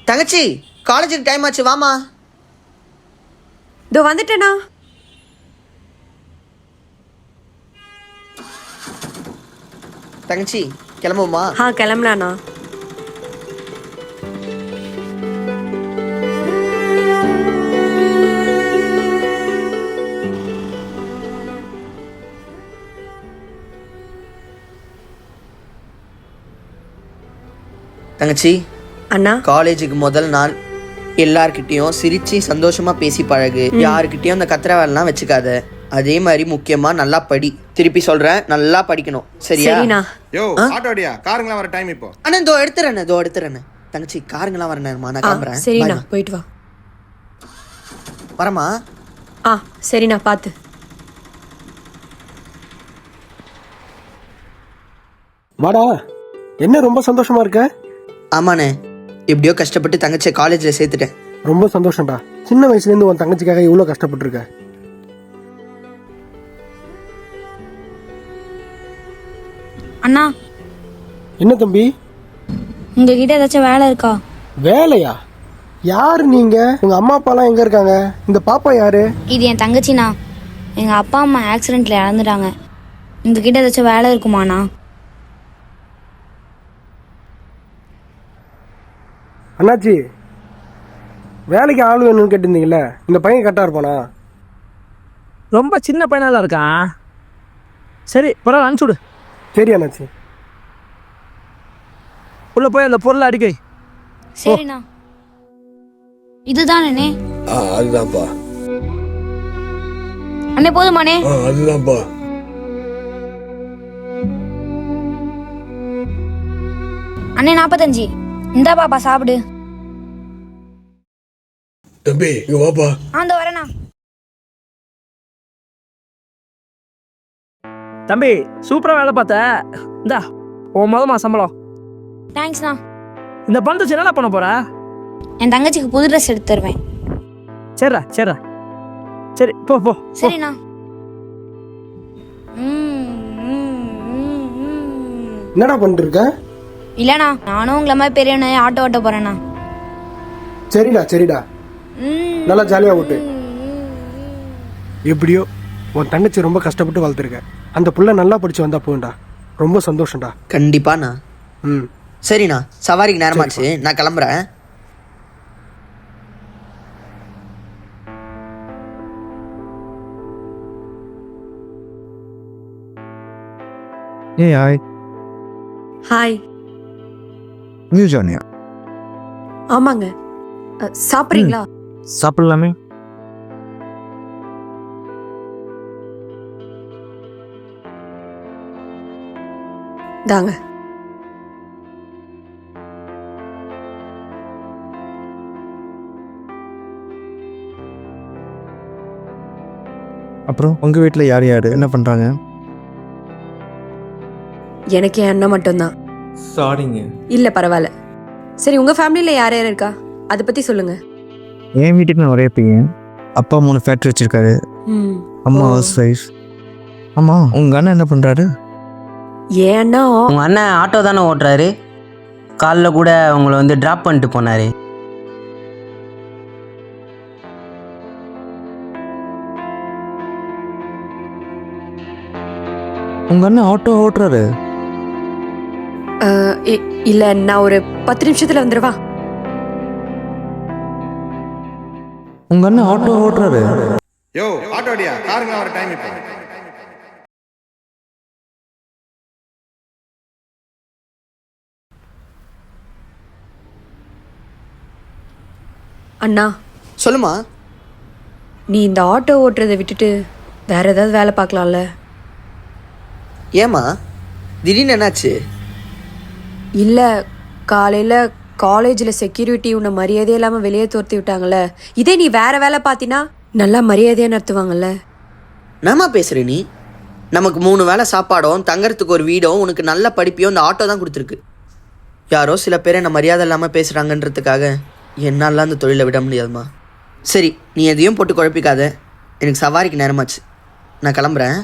தங்கச்சி காலேஜுக்கு டைம் ஆச்சு, வாமா. இதோ வந்துட்டேனா. தங்கச்சி கிளம்புமா? கிளம்பலாண்ணா. தங்கச்சி அண்ணா, காலேஜுக்கு முதல் நாள் எல்லார்கிட்டையும் சிரிச்சு சந்தோஷமா பேசி பழகு. யாருக்கிட்டையும் அந்த கத்திர வேலைலாம் வச்சுக்காத. அதே மாதிரி முக்கியமா நல்லா படி. திருப்பி சொல்றேன், நல்லா படிக்கணும், சரியா? சரிண்ணா. யோ ஆட்டோடியா, காருங்களாம் வர டைம் இப்போ. அண்ணா இதோ எடுத்துறேன். தங்கச்சி காருங்களாம் வர நேரமா, நான் கிளம்புறேன். சரிண்ணா, போயிட்டு வா. வரமா? சரிண்ணா, பார்த்து. வாடா, என்ன ரொம்ப சந்தோஷமா இருக்க? ஆமாண்ணே, எப்படியோ கஷ்டப்பட்டு தங்கச்சியை காலேஜில் சேர்த்துட்டேன். ரொம்ப சந்தோஷம்டா. சின்ன வயசுலேருந்து உன் தங்கச்சிக்காக இவ்வளோ கஷ்டப்பட்டுருக்க. அண்ணா, என்ன தம்பி, உங்ககிட்ட ஏதாச்சும் வேலை இருக்கா? வேலையா? யாரு நீங்க? உங்க அம்மா அப்பாலாம் எங்க இருக்காங்க? இந்த பாப்பா யாரு? இது என் தங்கச்சிண்ணா. எங்க அப்பா அம்மா ஆக்சிடென்ட்ல இறந்துட்டாங்க. உங்ககிட்ட ஏதாச்சும் வேலை இருக்குமாண்ணா? அண்ணாச்சி, வேலைக்கு ஆள் வேணும்னு கேட்டிருந்தீங்கல்ல, இந்த பையன் கரெக்டாக இருப்பானா? ரொம்ப சின்ன பையனால இருக்கான். சரி, பரவாயில்ல, அனுப்பிச்சுடு. சரி அண்ணாச்சி. உள்ள போய் அந்த பொருளை அடிக்கை. சரிண்ணா. இதுதானே? அதுதான்ப்பா. அண்ணே போதுமாண்ணே? அதுதான்ப்பா. அண்ணே 45. இந்தா பாப்பா சாப்பிடு. தம்பி இங்க வாப்பா. அந்த வரேண்ணா. தம்பி சூப்பரா வேலை பார்த்த. இந்தா உன் மொதமா சம்பளம். தேங்க்ஸ்ண்ணா. இந்த பணத்தை வச்சு என்ன பண்ண போற? என் தங்கச்சிக்கு புது ட்ரெஸ் எடுத்து தருவேன். சரிடா. சரி, போ. சரிண்ணா. என்னடா பண்ணிட்டு இருக்க? இல்லண்ணா, நானும் உங்களை மாதிரி பெரியவனே ஆட்டோ ஓட்ட போறேண்ணா. சரிடா. நல்லா ஜாலியா ஓட்டு. எப்படியோ உன் தங்கச்சி ரொம்ப கஷ்டப்பட்டு வளர்த்துருக்க. அந்த புள்ள நல்லா படிச்சு வந்தா போகும்டா. ரொம்ப சந்தோஷம்டா. கண்டிப்பாண்ணா. ம், சரிண்ணா, சவாரிக்கு நேரமாச்சு, நான் கிளம்புறேன். Hey, hi. ஹாய். நியூ ஜானியா? ஆமாங்க. சாப்பிட்றீங்களா? சாப்பிடலாமே. தாங்க. அப்புறம் உங்கள் வீட்டில் யார் என்ன பண்ணுறாங்க? எனக்கு என் அண்ணன் மட்டும்தான். சாரிங்க. இல்லை, பரவாயில்ல. சரி, உங்கள் ஃபேமிலியில் யார் இருக்கா, அதை பற்றி சொல்லுங்க. என் வீட்டுக்கு நான் ஒரே பையன். அப்பா 3 ஃபேக்ட்ரி வச்சுருக்காரு. அம்மா ஹவுஸ் ஒய்ஃப். ஆமாம், உங்கள் அண்ணன் என்ன பண்ணுறாரு? என் அண்ணா உங்கள் அண்ணன் ஆட்டோ தானே ஓட்டுறாரு. காலைல கூட உங்களை ட்ராப் பண்ணிட்டு போனார். உங்கள் அண்ணன் ஆட்டோ ஓட்டுறாரு? இல்லை, நான் ஒரு 10 நிமிஷத்தில் வந்துடுவா. உங்கள் அண்ணன் ஆட்டோ ஓட்டுறாரு? யோ ஆட்டோடியா, காருங்களாம் வர டைம் இப்போ. அண்ணா, சொல்லுமா. நீ இந்த ஆட்டோ ஓட்டுறதை விட்டுட்டு வேற ஏதாவது வேலை பார்க்கலாம்ல? ஏமா திடீர்னு என்னாச்சு? இல்லை, காலையில் காலேஜில் செக்யூரிட்டி உன்னை மரியாதையே இல்லாமல் வெளியே துரத்தி விட்டாங்கல்ல. இதே நீ வேற வேலை பார்த்தினா நல்லா மரியாதையாக நடத்துவாங்கல்ல. என்னம்மா பேசுகிற நீ? நமக்கு 3 வேளை சாப்பாடும் தங்கறதுக்கு ஒரு வீடும் உனக்கு நல்ல படிப்பையும் இந்த ஆட்டோ தான் கொடுத்துருக்கு. யாரோ சில பேர் என்ன மரியாதை இல்லாமல் பேசுகிறாங்கன்றதுக்காக என்னால அந்த தொழிலை விட முடியாதுமா. சரி, நீ எதையும் போட்டு குழப்பிக்காத. எனக்கு சவாரிக்கு நேரமாச்சு, நான் கிளம்புறேன்.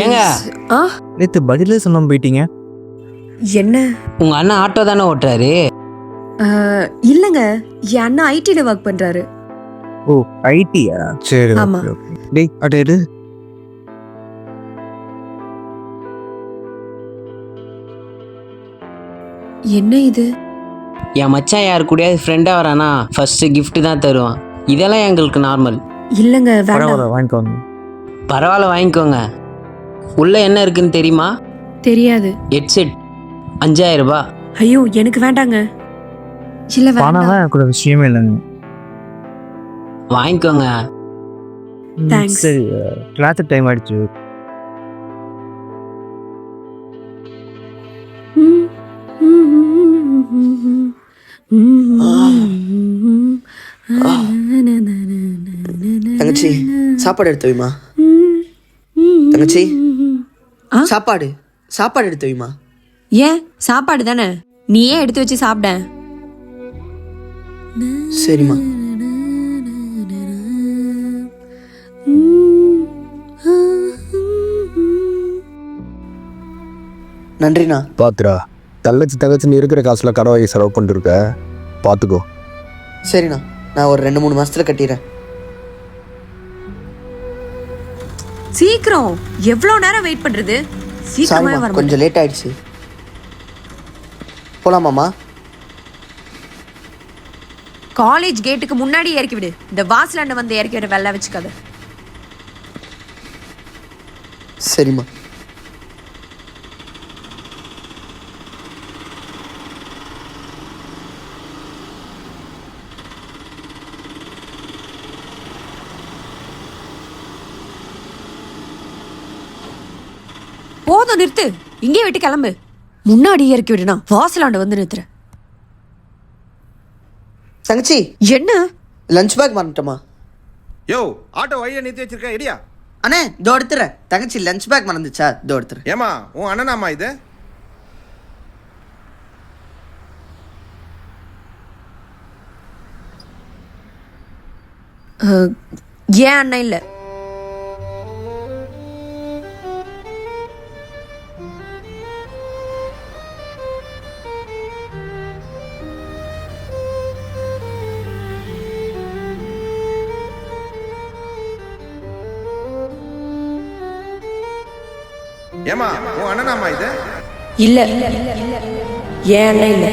ஏங்க? ஆ நேற்று பதிலே சொல்லாமல் போயிட்டீங்க. என்ன? உங்க அண்ணன் ஆட்டோ தானே ஓட்டுறாரு? இல்லைங்க, என் அண்ணா ஐடியில் ஒர்க் பண்ணுறாரு. ஓ, ஐடியா? சரி, ஆமா. Okay okay. டேய் அட எடு. என்ன இது? என் மச்சான் யார் கூடயாவது ஃப்ரெண்டாக வரானா ஃபர்ஸ்ட் gift தான் தருவான். இதெல்லாம் எங்களுக்கு நார்மல். இல்லைங்க, வேண்டாம். பரவாயில்ல, வாங்கிக்கோங்க. பரவாயில்ல, வாங்கிக்கோங்க. உள்ள என்ன இருக்குன்னு தெரியுமா? தெரியாது. ஹெட்செட் 5000 ரூபாய். ஐயோ, எனக்கு வேண்டாங்க. இல்ல வேண்டாம். பணம்லாம் எனக்கு ஒரு விஷயமே இல்லைங்க. வாங்கிக்கோங்க. Thanks. சரி, கிளாஸ் டைம் ஆயிடுச்சு. தங்கச்சி சாப்பாடு எடுத்து வைமா. தங்கச்சி சாப்பாடு சாப்பாடு எடுத்து வைமா. ஏன்? சாப்பாடு தானே, நீயே எடுத்து வச்சு சாப்பிட. சரிம்மா. நன்றிண்ணா. பாத்துடா, தங்கச்சி இருக்கிற காசுல கடை வாங்கி செலவு பண்ணிட்டு இருக்க, பாத்துக்கோ. சரிண்ணா, நான் ஒரு 2-3 மாசத்துல கட்டிடுறேன். சீக்கிரம். எவ்வளவு நேரம் வெயிட் பண்றது? சீக்கிரமா சாரிம்மா, வர. கொஞ்சம் லேட் ஆயிடுச்சு. போலாமாம்மா? காலேஜ் கேட்டுக்கு முன்னாடி இறக்கி விடு. இந்த வாசலாண்ட வந்து இறக்கி விட வெள்ள வச்சுக்காத. சரிம்மா. போதும், நிறுத்து. இங்கே விட்டு கிளம்பு. முன்னாடி இறக்கி விடுனா வாசலாண்ட வந்து நிறுத்துற. தங்கச்சி என்ன? லஞ்ச் பேக் மறந்துட்டோமா? யோ, ஆட்டோ வழியை நிறுத்தி வச்சிருக்க, இடியா. அண்ணே இதோ எடுத்துறேன். தங்கச்சி லஞ்ச் பேக் மறந்துச்சா? இதோ எடுத்துறேன். ஏமா உன் அண்ணனாமா இது? ஏன் அண்ணன் இல்ல? ஏமா உன் அண்ணனாமா இது? இல்ல, ஏன் அண்ணன் இல்ல?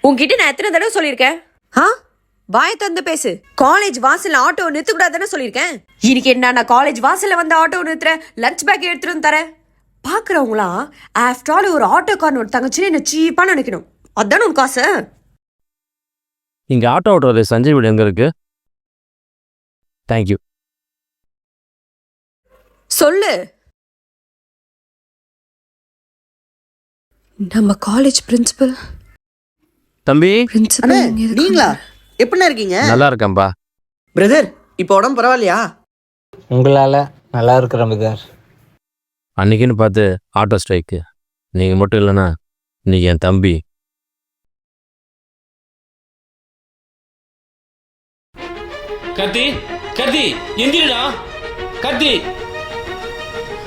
உன்கிட்ட நான் எத்தனை தடவை சொல்லியிருக்கேன்? வாயை திறந்து பேசு. காலேஜ் வாசல்ல ஆட்டோ நிறுத்த கூடாதுன்னு சொல்லியிருக்கேன். இன்னைக்கு என்ன, நான் காலேஜ் வாசல்ல வந்து ஆட்டோ நிறுத்துறேன், லஞ்ச் பேக் எடுத்துட்டு வந்து தரேன். பாக்குறவங்களாம் ஆஃப்டர் ஆல் ஒரு ஆட்டோக்காரன் ஒரு தங்கச்சின்னு என்ன சீப்பா நினைக்கணும். அதானே உன் காசு? இங்கே ஆட்டோ ஓட்டுறது சஞ்சய் வீடு எங்கே இருக்கு? தேங்க்யூ. சொல்லு. நம்ம காலேஜ் பிரின்சிபல். தம்பி அண்ணே நீங்களா? எப்படிண்ணா இருக்கீங்க? நல்லா இருக்கேன்பா. பிரதர் இப்போ உடம்பு பரவாயில்லையா? உங்களால் நல்லா இருக்கிற பிரதர். அன்னைக்குன்னு பார்த்து ஆட்டோ ஸ்ட்ரைக்கு. நீங்கள் மட்டும் இல்லைன்னா இன்னைக்கு என் தம்பி. கத்தி கத்தி எந்திரிடா கத்தி.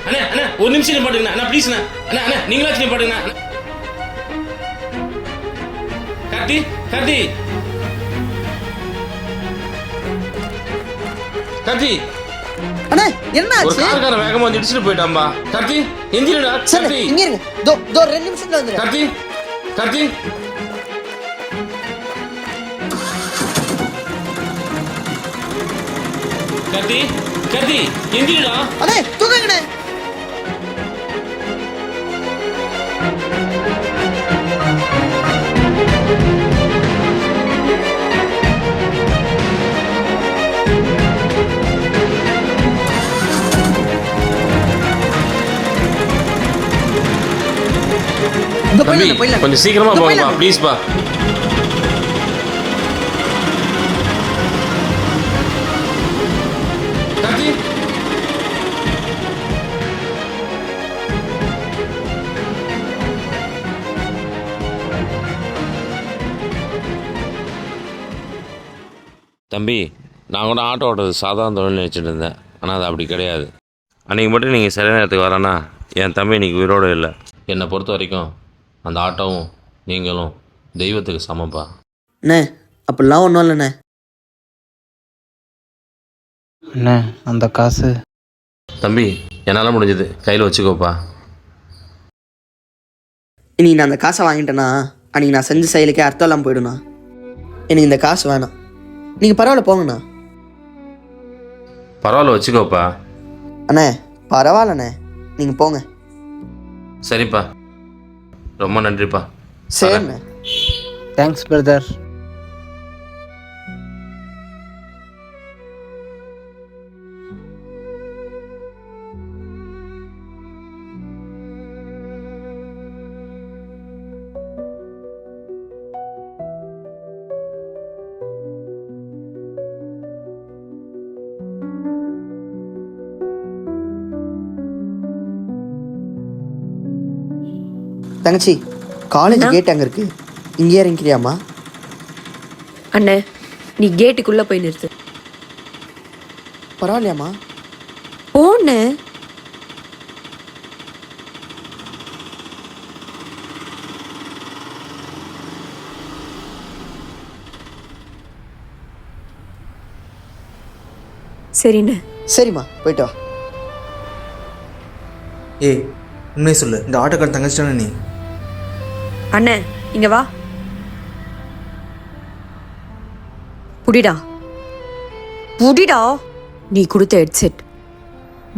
அண்ணா அண்ணா ஒரு நிமிஷம் பாட்டுங்கண்ணா. அண்ணா ப்ளீஸ் அண்ணா. அண்ணா அண்ணா நீங்களாச்சும் பாட்டுங்கண்ணா. கத்தி கத்தி கத்தி. அண்ணே என்ன ஒரு ஆச்சு? கார்கார வேகமா வந்து இடிச்சுட்டு போயிட்டான்பா. கத்தி எந்திரிடா சரி கத்தி. இங்க இருங்க. தோ 2 நிமிஷத்துல வந்துடுறேன். கத்தி கத்தி. கத்தி கத்தி எந்திரிடா. அண்ணே தூக்குங்கண்ணே. தம்பி கொஞ்சம் சீக்கிரமா போங்கப்பா ப்ளீஸ்ப்பா. கத்தி தம்பி, நான் கூட ஆட்டோ ஓட்டுறது சாதாரண தொழில் நினச்சிட்டு இருந்தேன். ஆனால் அது அப்படி கிடையாது. அன்றைக்கி மட்டும் நீங்கள் சில நேரத்துக்கு வரேன்னா என் தம்பி இன்றைக்கி உயிரோடு இல்லை. என்னை பொறுத்த வரைக்கும் அந்த ஆட்டோவும் நீங்களும் தெய்வத்துக்கு சமப்பா. அண்ணே அப்படிலாம் ஒன்றும் இல்லைண்ணே. அண்ணே அந்த காசு தம்பி, என்னால் முடிஞ்சது கையில் வச்சுக்கோப்பா. இன்னைக்கு நான் அந்த காசை வாங்கிட்டேன்னா அன்றைக்கி நான் செஞ்ச செயலுக்கே அர்த்தம் இல்லாமல் போயிடுண்ணா. எனக்கு இந்த காசு வேணாம். நீங்கள் பரவாயில்ல போங்கண்ணா. பரவாயில்ல, வச்சுக்கோப்பா. அண்ணே பரவாயில்லண்ணே, நீங்கள் போங்க. சரிப்பா, ரொம்ப நன்றிப்பா. சரிண்ணே. Thanks brother. தங்கச்சி, காலேஜ் கேட் அங்கே இருக்கு, இங்கே இறங்கிக்கிறியாம்மா? அண்ணே நீ கேட்டுக்குள்ள போய் நிறுத்து. பரவாயில்லையாம்மா? போண்ணே. சரிண்ணே. சரிம்மா, போயிட்டு வா. ஏய் உண்மையை சொல்லு, இந்த ஆட்டோக்கார தங்கச்சிட்டானே நீ? அண்ணே இங்க வா. புடிடா புடிடா. நீ கொடுத்த ஹெட்செட்.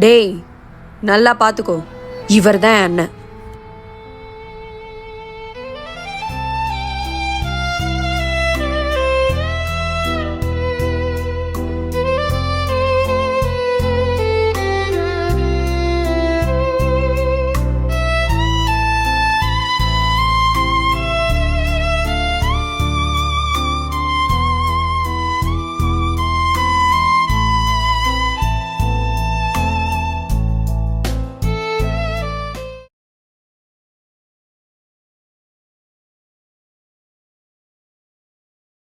டேய் நல்லா பார்த்துக்கோ, இவர் தான் அண்ணன்.